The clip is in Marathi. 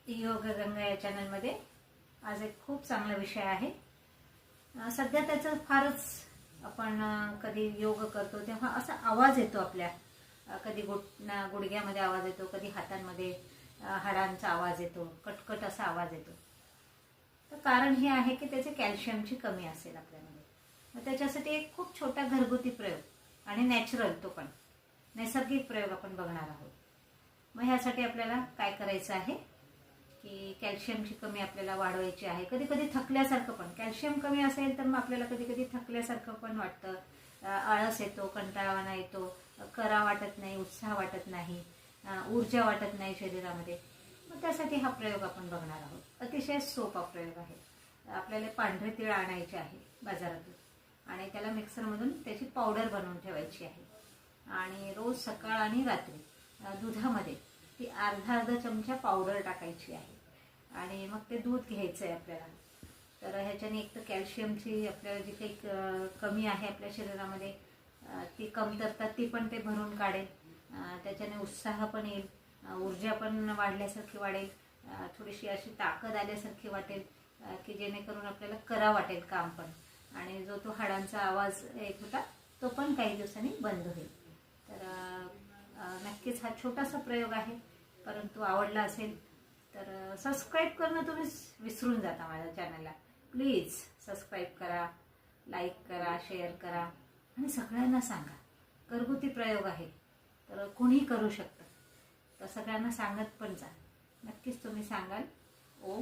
योग गंगा या चॅनलमध्ये आज एक खूप चांगला विषय आहे। सध्या त्याचा फारच आपण कधी योग करतो तेव्हा असा आवाज येतो आपल्या, कधी गुडघ्यामध्ये आवाज येतो, कधी हातांमध्ये हाडांचा आवाज येतो, कटकट असा आवाज येतो। तर कारण हे आहे की त्याचे कॅल्शियमची कमी असेल आपल्यामध्ये। मग त्याच्यासाठी एक खूप छोटा घरगुती प्रयोग आणि नॅचरल, तो पण नैसर्गिक प्रयोग आपण बघणार आहोत। मग ह्यासाठी आपल्याला काय करायचं आहे की कॅल्शियमची कमी आपल्याला वाढवायची आहे। कधी कधी थकल्यासारखं पण, कॅल्शियम कमी असेल तर मग आपल्याला कधी कधी थकल्यासारखं पण वाटतं, आळस येतो, कंटाळावाना येतो, करा वाटत नाही, उत्साह वाटत नाही, ऊर्जा वाटत नाही शरीरामध्ये। मग त्यासाठी हा प्रयोग आपण बघणार आहोत। अतिशय सोपा प्रयोग आहे। आपल्याला पांढरे तीळ आणायचे आहे बाजारातून आणि त्याला मिक्सरमधून त्याची पावडर बनवून ठेवायची आहे आणि रोज सकाळ आणि रात्री दुधामध्ये ती अर्धा चमचा पावडर टाकायची आहे आणि मग ते दूध घ्यायचं आहे आपल्याला। तर ह्याच्याने एक तर कॅल्शियमची आपल्याला जी काही कमी आहे आपल्या शरीरामध्ये, ती कमतरता ती पण ते भरून काढेल। त्याच्याने उत्साह पण येईल, ऊर्जा पण वाढल्यासारखी वाढेल, थोडीशी अशी ताकद आल्यासारखी वाटेल की जेणेकरून आपल्याला करा वाटेल काम पण, आणि जो तो हाडांचा आवाज येत होता तो पण काही दिवसांनी बंद होईल। तर नक्कीच हा छोटासा प्रयोग आहे, परंतु आवडला असेल तर सबस्क्राईब करणं तुम्ही विसरून जाता माझ्या चॅनलला। प्लीज सबस्क्राईब करा, लाईक करा, शेअर करा आणि सगळ्यांना सांगा। घरगुती प्रयोग आहे तर कोणीही करू शकतं, तर सगळ्यांना सांगत पण जा। नक्कीच तुम्ही सांगाल। ओम